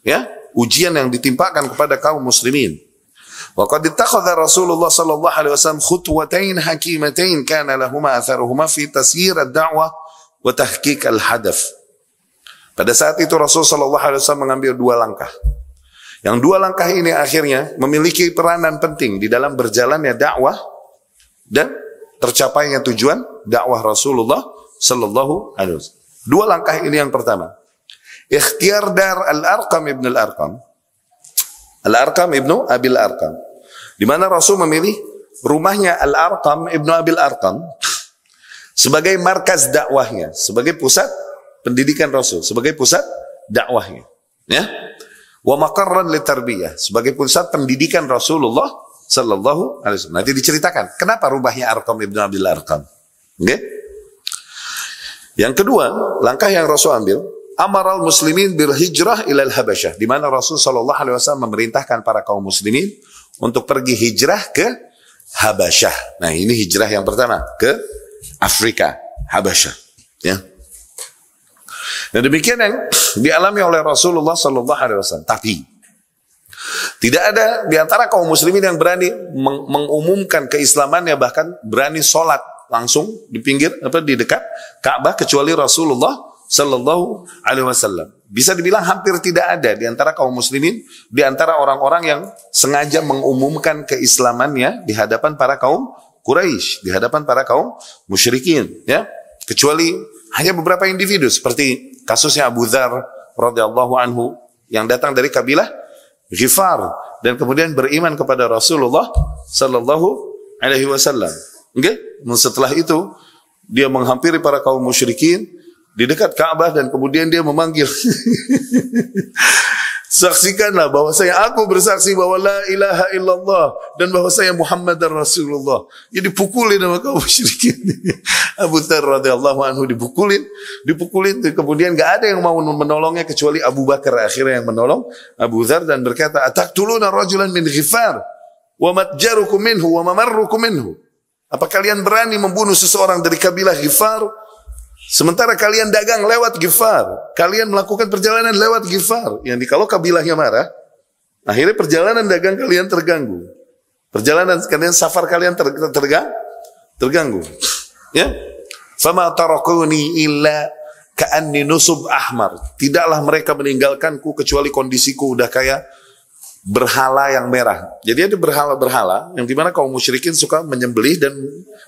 Speaker 1: ya ujian yang ditimpakan kepada kaum muslimin. Wa qad ittakhadha Rasulullah sallallahu alaihi wasallam khutwatain hakimatain kana lahuma atharuhuma fi tasyir ad-da'wah wa tahqiq al-hadaf. Pada saat itu Rasul sallallahu alaihi wasallam mengambil dua langkah. Yang dua langkah ini akhirnya memiliki peranan penting di dalam berjalannya dakwah dan tercapainya tujuan dakwah Rasulullah sallallahu alaihi wasallam. Dua langkah ini yang pertama, ikhtiar dar Al-Arqam ibn Al-Arqam, Al-Arqam ibnu Abil Arqam, di mana Rasul memilih rumahnya Al-Arqam ibnu Abil Arqam sebagai markas dakwahnya, sebagai pusat pendidikan Rasul, sebagai pusat dakwahnya, ya. Wa maqarran litarbiyah, sebagai pusat pendidikan Rasulullah sallallahu alaihi wasallam. Nanti diceritakan kenapa rumahnya Arqam ibnu Abil Arqam. Okay? Yang kedua, langkah yang Rasul ambil, amaral muslimin bil hijrah ilal Habasyah, di mana Rasul sallallahu alaihi wasallam memerintahkan para kaum muslimin untuk pergi hijrah ke Habasyah. Nah, ini hijrah yang pertama ke Afrika, Habasyah, ya. Dan demikian yang dialami oleh Rasulullah sallallahu alaihi wasallam. Tapi tidak ada di antara kaum muslimin yang berani mengumumkan keislamannya, bahkan berani sholat langsung di pinggir di dekat Ka'bah kecuali Rasulullah sallallahu alaihi wasallam. Bisa dibilang hampir tidak ada di antara kaum muslimin, di antara orang-orang yang sengaja mengumumkan keislamannya di hadapan para kaum Quraisy, di hadapan para kaum musyrikin, ya. Kecuali hanya beberapa individu seperti kasusnya Abu Dzar radhiyallahu anhu yang datang dari kabilah Ghifar dan kemudian beriman kepada Rasulullah sallallahu alaihi wasallam. Okay? Setelah itu dia menghampiri para kaum musyrikin di dekat Ka'bah dan kemudian dia memanggil saksikanlah bahwa aku bersaksi bahwa la ilaha illallah dan bahwa saya Muhammad Rasulullah. Jadi dipukulin sama kaum musyrikin. Abu Dzar radhiyallahu anhu dipukulin, kemudian enggak ada yang mau menolongnya kecuali Abu Bakar akhirnya yang menolong Abu Dzar dan berkata, "Ataqtuluna rajulan min Ghifar wa matjarukum minhu wa mamarrukum minhu." Apa kalian berani membunuh seseorang dari kabilah Ghifar sementara kalian dagang lewat Ghifar, kalian melakukan perjalanan lewat Ghifar, yang kalau kabilahnya marah, akhirnya perjalanan dagang kalian terganggu, perjalanan kalian safar kalian terganggu, ya. Fama tarakuni illa ka'anni nusub ahmar. Tidaklah mereka meninggalkanku kecuali kondisiku udah kayak berhala yang merah. Jadi ada berhala-berhala yang dimana kaum musyrikin suka menyembelih dan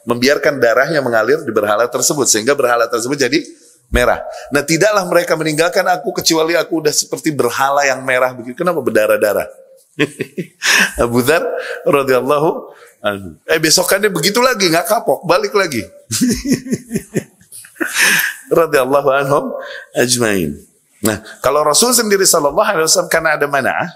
Speaker 1: membiarkan darahnya mengalir di berhala tersebut sehingga berhala tersebut jadi merah. Nah, tidaklah mereka meninggalkan aku kecuali aku udah seperti berhala yang merah begitu. Kenapa berdarah-darah? Abu Dzar radhiyallahu anhu. Besokannya begitu lagi, nggak kapok, balik lagi. Radhiyallahu anhum ajmain. Nah, kalau Rasul sendiri sallallahu alaihi wasallam karena ada mana'ah,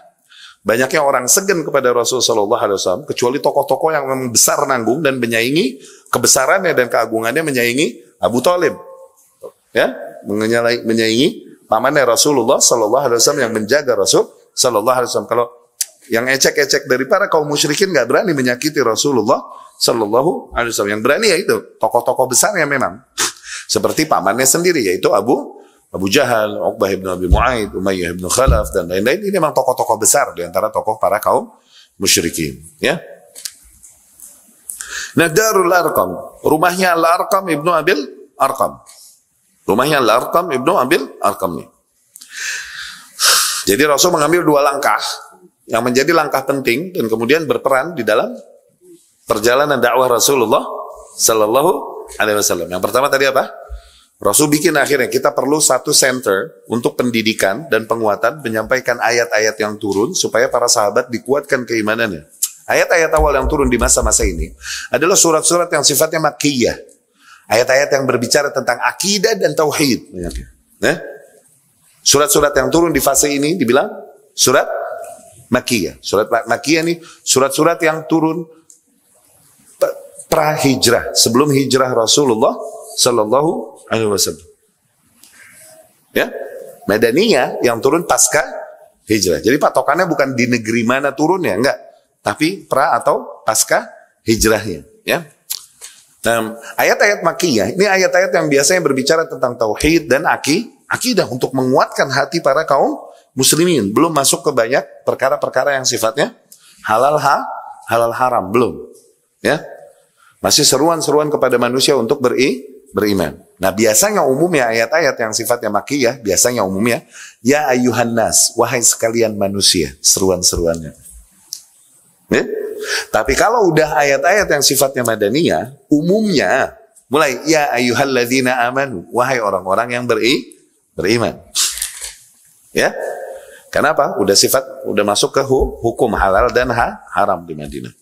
Speaker 1: banyaknya orang segan kepada Rasul sallallahu alaihi wasallam kecuali tokoh-tokoh yang memang besar nanggung dan menyaingi kebesarannya dan keagungannya, menyaingi Abu Thalib. Ya, menyaingi pamannya Rasulullah sallallahu alaihi wasallam yang menjaga Rasul sallallahu alaihi wasallam. Kalau yang ecek-ecek dari para kaum musyrikin enggak berani menyakiti Rasulullah sallallahu alaihi wasallam. Yang berani yaitu tokoh-tokoh besarnya memang. Seperti pamannya sendiri yaitu Abu Jahal, Uqbah ibn Abi Mu'aid, Umayyah ibn Khalaf dan lain-lain. Ini memang tokoh-tokoh besar di antara tokoh para kaum musyrikin, ya. Nah, Darul Arqam, rumahnya Al-Arqam ibnu Abil Arqam. Rumahnya Al-Arqam ibnu Abil Arqam nih. Jadi Rasul mengambil dua langkah yang menjadi langkah penting dan kemudian berperan di dalam perjalanan dakwah Rasulullah Sallallahu Alaihi Wasallam. Yang pertama tadi apa? Rasul bikin akhirnya kita perlu satu center untuk pendidikan dan penguatan, menyampaikan ayat-ayat yang turun supaya para sahabat dikuatkan keimanannya. Ayat-ayat awal yang turun di masa-masa ini adalah surat-surat yang sifatnya makkiyah. Ayat-ayat yang berbicara tentang akidah dan tauhid. Surat-surat yang turun di fase ini dibilang surat makkiyah. Surat makkiyah ini surat-surat yang turun pra-hijrah, sebelum hijrah Rasulullah Sallallahu Alaihi Wasallam. Ya, Madaniyah yang turun pasca hijrah. Jadi patokannya bukan di negeri mana turunnya, enggak, tapi pra atau pasca hijrahnya. Ya. Nah, ayat-ayat Makkiyah ini ayat-ayat yang biasanya berbicara tentang tauhid dan akidah untuk menguatkan hati para kaum muslimin. Belum masuk ke banyak perkara-perkara yang sifatnya halal haram, belum. Ya. Masih seruan-seruan kepada manusia untuk beriman. Nah, biasanya umumnya ayat-ayat yang sifatnya Makkiyah, biasanya umumnya ya ayuhan nas, wahai sekalian manusia, seruan-seruannya. Ya? Tapi kalau udah ayat-ayat yang sifatnya Madaniyah, umumnya mulai ya ayyuhalladzina amanu, wahai orang-orang yang beriman. Ya. Kenapa? Udah masuk ke hukum halal dan haram di Madinah.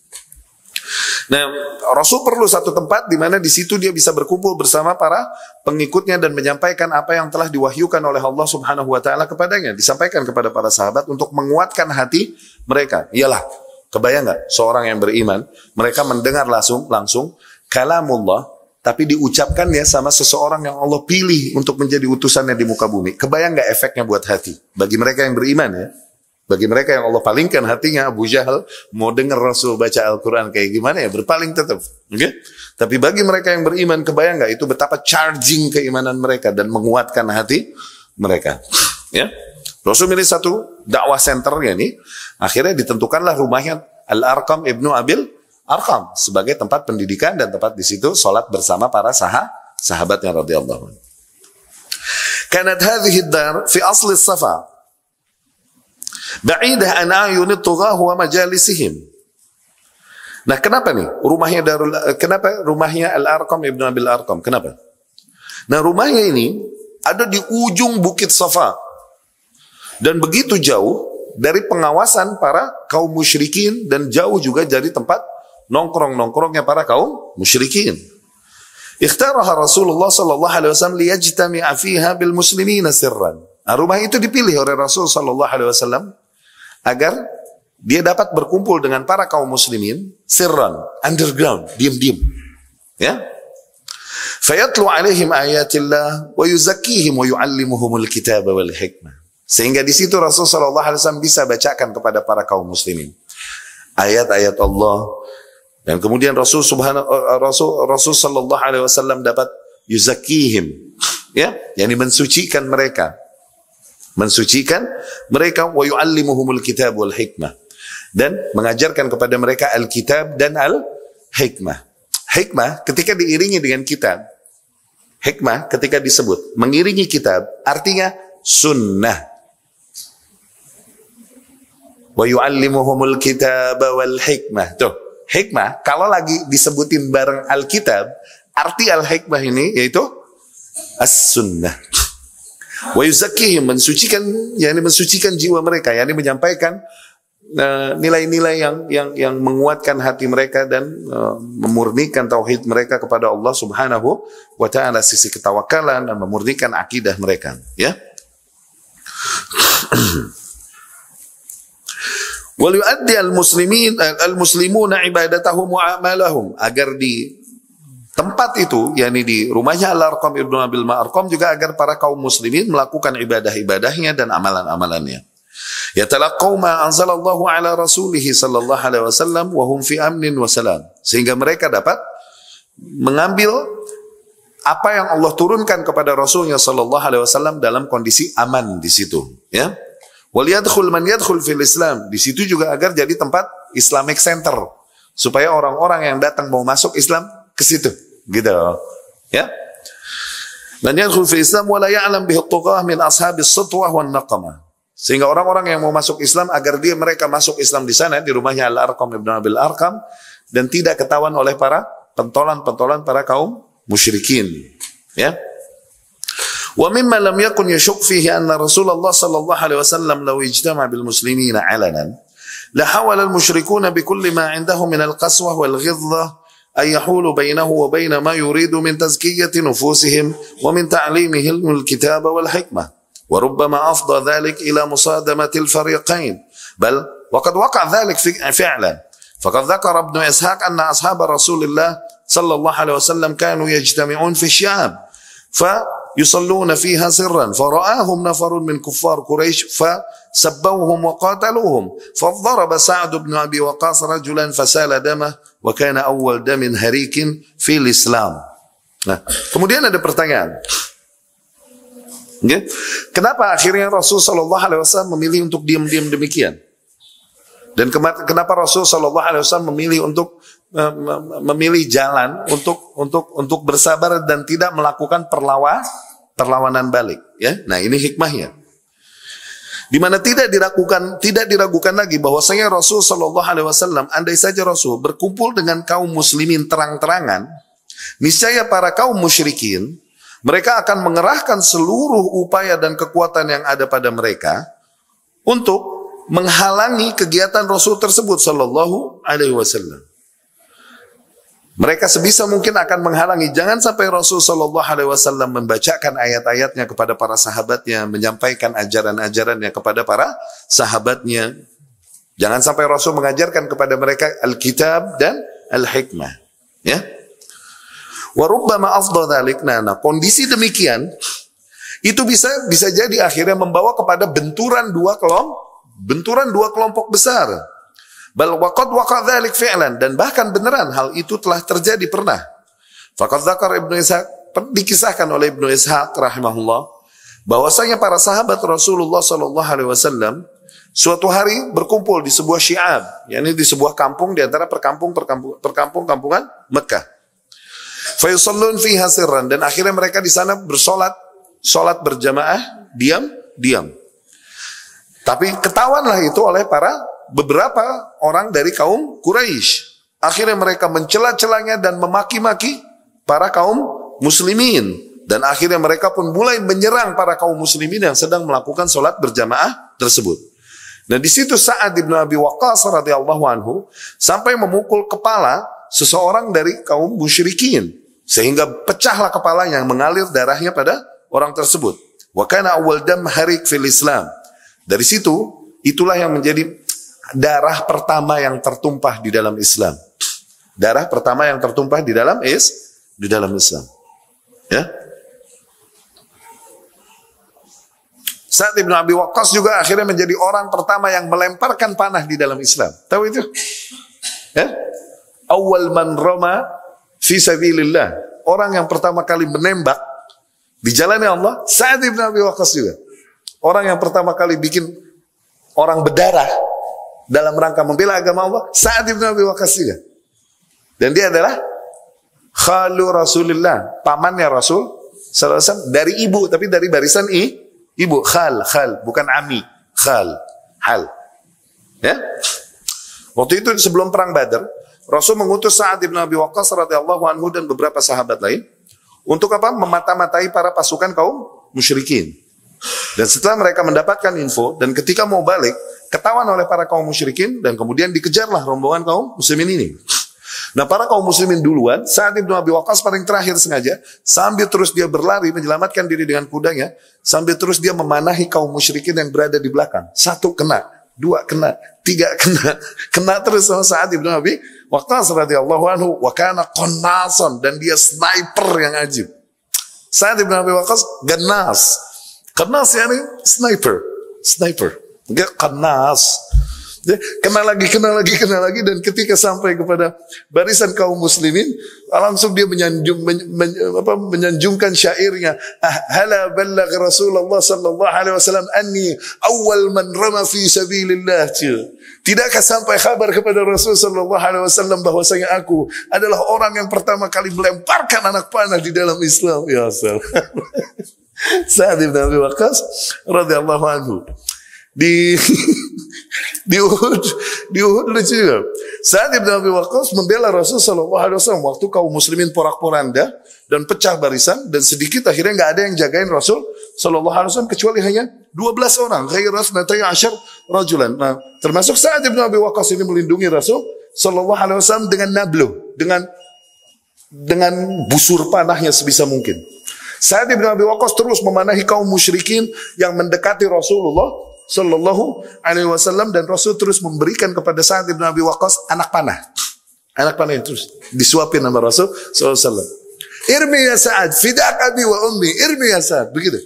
Speaker 1: Nah, Rasul perlu satu tempat di mana di situ dia bisa berkumpul bersama para pengikutnya dan menyampaikan apa yang telah diwahyukan oleh Allah Subhanahu wa taala kepadanya, disampaikan kepada para sahabat untuk menguatkan hati mereka. Iyalah, kebayang nggak seorang yang beriman, mereka mendengar langsung kalamullah, tapi diucapkan ya sama seseorang yang Allah pilih untuk menjadi utusannya di muka bumi. Kebayang nggak efeknya buat hati? Bagi mereka yang beriman ya. Bagi mereka yang Allah palingkan hatinya, Abu Jahal mau dengar Rasul baca Al-Quran kayak gimana ya, berpaling tetap. Okay? Tapi bagi mereka yang beriman, kebayang nggak itu betapa charging keimanan mereka dan menguatkan hati mereka. Ya, Rasul milih satu dakwah centernya ini, akhirnya ditentukanlah rumahnya Al-Arqam Ibnu Abil Arqam sebagai tempat pendidikan dan tempat di situ sholat bersama para sahabatnya radhiyallahu anhu. Kanat hadhihi ad-dar fi asli as-Safa ba'idah an ayunit tughah wa majalisihim. Nah, kenapa nih kenapa rumahnya Al-Arqam Ibnu Abil Arqam? Kenapa? Nah, rumahnya ini ada di ujung Bukit Safa dan begitu jauh dari pengawasan para kaum musyrikin dan jauh juga dari tempat nongkrong-nongkrongnya para kaum musyrikin. Ikhtaraha Rasulullah sallallahu alaihi wasallam liyajtami'a fiha bil muslimina sirran. Nah, rumah itu dipilih oleh Rasul sallallahu alaihi wasallam agar dia dapat berkumpul dengan para kaum muslimin sirran, underground, diam-diam. Ya. Fayatlu alaihim ayatillah wa yuzakkihim wa yuallimuhumul kitaba wal hikmah. Sehingga di situ Rasul sallallahu alaihi wasallam bisa bacakan kepada para kaum muslimin ayat-ayat Allah, dan kemudian Rasul sallallahu alaihi wasallam dapat yuzakkihim, ya, yakni mensucikan mereka wa yuallimuhumul kitab wal hikmah, dan mengajarkan kepada mereka al-kitab dan al-hikmah. Hikmah ketika diiringi dengan kitab, hikmah ketika disebut mengiringi kitab artinya sunnah. Wa yuallimuhumul kitab wal hikmah. Tuh, hikmah kalau lagi disebutin bareng al-kitab, arti al-hikmah ini yaitu as-sunnah. Wa yuzakkihim, mensucikan jiwa mereka, yakni menyampaikan nilai-nilai yang menguatkan hati mereka dan memurnikan tauhid mereka kepada Allah Subhanahu wa taala, sisi ketawakalan, dan memurnikan akidah mereka, ya. Wal yuaddi al-muslimuna ibadatahum wa amalahum, agar di tempat itu, yakni di rumahnya Al-Arqam Ibnu Abil Arqam, juga agar para kaum muslimin melakukan ibadah-ibadahnya dan amalan-amalannya. Yatalaqaw ma anzalallahu ala rasulih sallallahu alaihi wasallam wa hum fi amnin wa salam, sehingga mereka dapat mengambil apa yang Allah turunkan kepada Rasulnya sallallahu alaihi wasallam dalam kondisi aman di situ, ya. Wal yadkhul man yadkhul fil Islam, di situ juga agar jadi tempat Islamic Center supaya orang-orang yang datang mau masuk Islam ke situ, gitu, ya. Man yadkhul fil Islam wa la ya'lam bihi at-tughah min ashabis sutwah wan naqamah, sehingga orang-orang yang mau masuk Islam agar mereka masuk Islam di sana, di rumahnya Al-Arqam Ibnu Abil Arqam, dan tidak ketahuan oleh para pentolan-pentolan para kaum musyrikin. Ya. Wa mimma lam yakun yashuk fihi anna Rasulullah sallallahu alaihi wasallam law ijtama bil muslimina 'alanan la hawala al musyrikuna bi kulli ma 'indahum min al qaswah wal ghiddah ay yahulu bainahu wa bain ma yuridu min tazkiyati nufusihim wa min ta'limihim al kitaba wal hikmah wa rubbama afdha dhalik ila musadamati al fariqain bal وقد وقع ذلك فعلا فقد ذكر ابن إسحاق أن أصحاب رسول الله صلى الله عليه وسلم كانوا يجتمعون في الشام فيصلون فيها سرا فرآهم نفر من كفار قريش فسبوهم وقاتلوهم فضرب سعد بن أبي وقاص رجلا فسال دمه وكان أول دم هريك في الإسلام. Nah, kemudian ada pertanyaan. Kenapa akhirnya Rasul Shallallahu Alaihi Wasallam memilih untuk diam-diam demikian? Dan kenapa Rasul Shallallahu Alaihi Wasallam memilih untuk memilih jalan untuk bersabar dan tidak melakukan perlawanan balik? Ya, nah ini hikmahnya. Di mana tidak diragukan lagi bahwasanya Rasul Shallallahu Alaihi Wasallam, andai saja Rasul berkumpul dengan kaum muslimin terang-terangan, niscaya para kaum musyrikin mereka akan mengerahkan seluruh upaya dan kekuatan yang ada pada mereka untuk menghalangi kegiatan Rasul tersebut Sallallahu Alaihi Wasallam. Mereka sebisa mungkin akan menghalangi. Jangan sampai Rasul Sallallahu Alaihi Wasallam membacakan ayat-ayatnya kepada para sahabatnya, menyampaikan ajaran-ajarannya kepada para sahabatnya. Jangan sampai Rasul mengajarkan kepada mereka Alkitab dan Al-Hikmah. Ya. Wa rubbama afdha dzalik. Nah, kondisi demikian itu bisa jadi akhirnya membawa kepada benturan dua kelompok besar. Bal waqad waqa dzalik fi'lan, dan bahkan beneran hal itu telah terjadi pernah. Faqad dzakar Ibnu Ishaq, dikisahkan oleh Ibnu Ishaq rahimahullah bahwasanya para sahabat Rasulullah sallallahu alaihi wasallam suatu hari berkumpul di sebuah syi'ab, yakni di sebuah kampung di antara perkampungan Mekah. Fa yusallun fiha sirran, dan akhirnya mereka di sana salat berjamaah diam. Tapi ketahuanlah itu oleh beberapa orang dari kaum Quraisy. Akhirnya mereka mencela-celanya dan memaki-maki para kaum muslimin. Dan akhirnya mereka pun mulai menyerang para kaum muslimin yang sedang melakukan sholat berjamaah tersebut. Nah, di situ Sa'ad bin Abi Waqqas radhiyallahu anhu sampai memukul kepala seseorang dari kaum musyrikin, sehingga pecahlah kepalanya, mengalir darahnya pada orang tersebut. Wa kana awwal dam harik fil Islam. Dari situ, itulah yang menjadi darah pertama yang tertumpah di dalam Islam. Darah pertama yang tertumpah di dalam Islam. Ya. Sa'ad bin Abi Waqqas juga akhirnya menjadi orang pertama yang melemparkan panah di dalam Islam. Tahu itu? Ya. Awal man rama fi sabilillah. Orang yang pertama kali menembak di jalan Allah, Sa'ad bin Abi Waqqas juga. Orang yang pertama kali bikin orang berdarah dalam rangka membela agama Allah, Sa'ad bin Abi Waqqas juga. Dan dia adalah khalu Rasulullah, pamannya Rasul sallallahu alaihi wasallam, dari ibu, tapi dari barisan ibu. Khal, bukan ami. Hal. Ya. Waktu itu sebelum perang Badar, Rasul mengutus Sa'ad bin Abi Waqqas radhiyallahu anhu dan beberapa sahabat lain untuk apa? Memata-matai para pasukan kaum musyrikin. Dan setelah mereka mendapatkan info, dan ketika mau balik, ketahuan oleh para kaum musyrikin, dan kemudian dikejarlah rombongan kaum muslimin ini. Nah, para kaum muslimin duluan, Sa'ad bin Abi Waqqas paling terakhir sengaja, sambil terus dia berlari, menyelamatkan diri dengan kudanya, sambil terus dia memanahi kaum musyrikin yang berada di belakang. 1 kena, 2 kena, 3 kena terus sama Sa'ad bin Abi Waqqas radhiyallahu anhu, wa kana qannason, dan dia sniper yang ajib. Sa'ad bin Abi Waqqas ganas. Qannas yani sniper. Dia qannas. Dia kena lagi, dan ketika sampai kepada barisan kaum muslimin, langsung dia menyanjungkan syairnya, hala ballagh Rasulullah sallallahu alaihi wasallam anni awwal man rama fi sabilillah. Tidakkah sampai kabar kepada Rasul sallallahu alaihi wasallam bahwasanya aku adalah orang yang pertama kali melemparkan anak panah di dalam Islam. Ya Allah. Sa'ad bin Abi Waqqas radhiyallahu anhu di Uhud lucu juga. Sa'ad bin Abi Waqqas membela Rasul sallallahu alaihi wasallam waktu kaum muslimin porak-poranda dan pecah barisan dan sedikit akhirnya nggak ada yang jagain Rasul sallallahu alaihi wasallam kecuali hanya 12 orang, ghairas natai asyar rajulan. Nah, termasuk Sa'ad bin Abi Waqqas ini melindungi Rasul sallallahu alaihi wasallam dengan nablu, dengan busur panahnya sebisa mungkin. Sa'ad bin Abi Waqqas terus memanahi kaum musyrikin yang mendekati Rasulullah sallallahu alaihi wasallam, dan Rasul terus memberikan kepada Sa'ad bin Abi Waqqas anak panah. Anak panah itu terus disuapin sama Rasul sallallahu alaihi wasallam. Irmi ya Sa'ad, fidak abi wa ummi, irmi ya Sa'ad, begitu.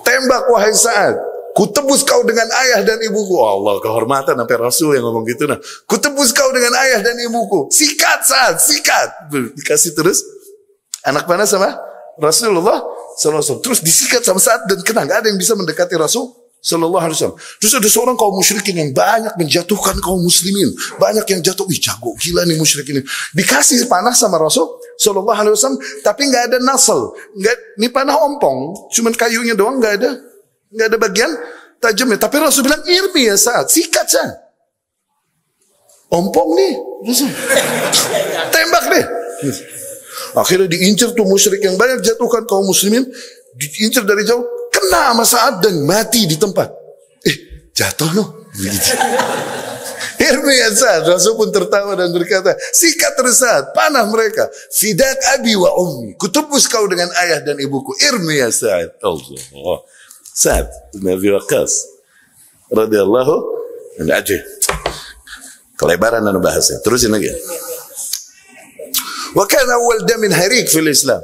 Speaker 1: Tembak wahai Sa'ad, kutebus kau dengan ayah dan ibuku. Oh Allah, kehormatan sampai Rasul yang ngomong gitu. Nah, kutebus kau dengan ayah dan ibuku. Sikat Sa'ad, sikat. Dikasih terus anak panah sama Rasulullah sallallahu alaihi wasallam. Terus disikat sama Sa'ad dan kena, nggak ada yang bisa mendekati Rasul sallallahu alaihi wasallam. Terus ada seorang kaum musyrikin yang banyak menjatuhkan kaum muslimin, banyak yang jatuh. Ih, jago gila nih musyrikin ini. Dikasih panah sama Rasul sallallahu alaihi wasallam, tapi nggak ada nasal, nggak, ini panah ompong, cuman kayunya doang, nggak ada bagian tajamnya. Tapi Rasul bilang, irmi ya Sa'ad, sikat Sa'ad. Ompong nih, tembak deh. Akhirnya diincar tuh musyrik yang banyak jatuhkan kaum muslimin, diincar dari jauh, kena sama Sa'ad dan mati di tempat. Jatuh loh. Irmi ya Sa'ad. Rasul pun tertawa dan berkata, sikat terus Sa'ad, panah mereka. Fidak abi wa ummi, kutebus kau dengan ayah dan ibuku. Irmi ya Sa'ad. Allah. Sa'ad bin Abi Waqqas radhiyallahu anhu. Kelebaran dan bahasnya. Terusin lagi. Wa kana awwal damin harik fil Islam.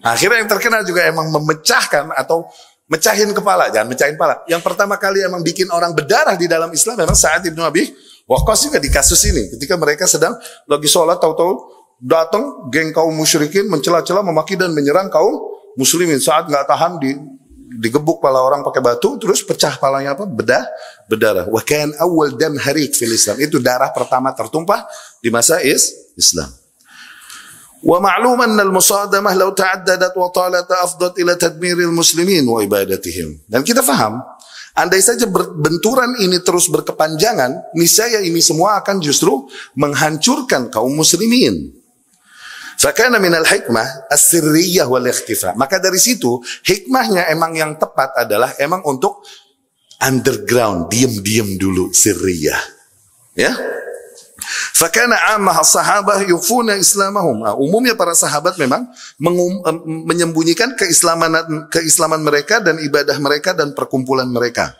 Speaker 1: Akhirnya yang terkenal juga emang memecahkan atau mecahin kepala, jangan mecahin kepala. Yang pertama kali emang bikin orang berdarah di dalam Islam memang Sa'ad bin Abi Waqqas juga di kasus ini. Ketika mereka sedang lagi sholat, tahu-tahu datang geng kaum musyrikin mencela-cela, memaki dan menyerang kaum muslimin. Sa'ad nggak tahan, digebuk kepala orang pakai batu, terus pecah kepalanya berdarah. Wa kan awwal dam harik fil Islam. Itu darah pertama tertumpah di masa Islam. Wa ma'lum anna al-musadamah law ta'addadat wa talat afdat ila tadmiril muslimin wa ibadatihim. Dan kita faham, andai saja benturan ini terus berkepanjangan, niscaya ini semua akan justru menghancurkan kaum muslimin. Fakana minal hikmah as-sirriyah wal ikhtifa. Maka dari situ hikmahnya emang yang tepat adalah emang untuk underground, diam-diam dulu, sirriyah. Ya? Fakana ammah sahabah yufuna islamahum. Umumnya para sahabat memang menyembunyikan keislaman mereka dan ibadah mereka dan perkumpulan mereka.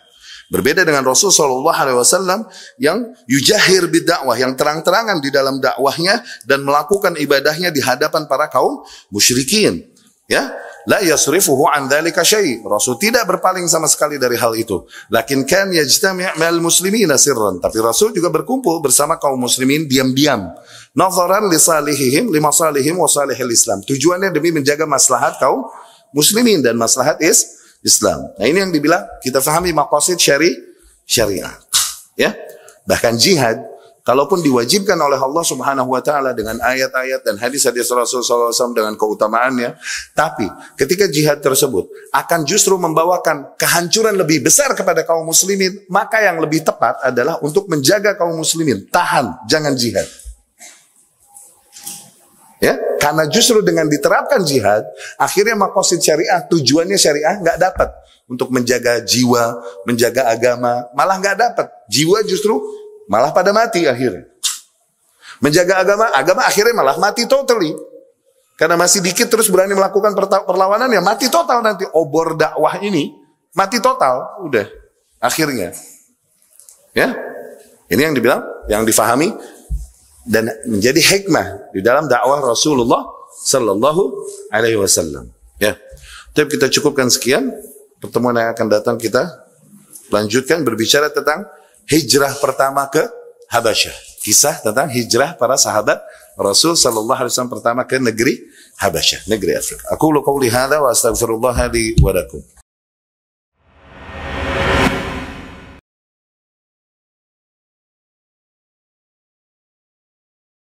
Speaker 1: Berbeda dengan Rasul sallallahu alaihi wasallam yang yujahir bidakwah, yang terang-terangan di dalam dakwahnya dan melakukan ibadahnya di hadapan para kaum musyrikin. Ya, la yasrifuhu an dzalika syai'. Rasul tidak berpaling sama sekali dari hal itu. Lakin kan yajtami' ma'al muslimina sirran. Tapi Rasul juga berkumpul bersama kaum muslimin diam-diam. Nazaran li salihihim, li masalihim wa salihil Islam. Tujuannya demi menjaga maslahat kaum muslimin dan maslahat Islam. Nah, ini yang dibilang kita fahami maqasid syariah. Ya. Bahkan jihad kalaupun diwajibkan oleh Allah Subhanahu wa taala dengan ayat-ayat dan hadis-hadis Rasul sallallahu alaihi wasallam dengan keutamaannya, tapi ketika jihad tersebut akan justru membawakan kehancuran lebih besar kepada kaum muslimin, maka yang lebih tepat adalah untuk menjaga kaum muslimin, tahan, jangan jihad. Ya, karena justru dengan diterapkan jihad, akhirnya maqasid syariah, tujuannya syariah nggak dapat untuk menjaga jiwa, menjaga agama, malah nggak dapat. Jiwa justru malah pada mati akhirnya. Menjaga agama akhirnya malah mati totally. Karena masih dikit terus berani melakukan perlawanan, ya mati total nanti. Obor dakwah ini mati total, udah akhirnya. Ya, ini yang dibilang, yang difahami dan menjadi hikmah di dalam dakwah Rasulullah sallallahu alaihi wasallam. Ya, tapi kita cukupkan sekian. Pertemuan yang akan datang kita lanjutkan berbicara tentang hijrah pertama ke Habasyah. Kisah tentang hijrah para sahabat Rasul sallallahu alaihi wasallam pertama ke negeri Habasyah, negeri Afrika. Aku qauli hadza wa astaghfirullah li wa lakum.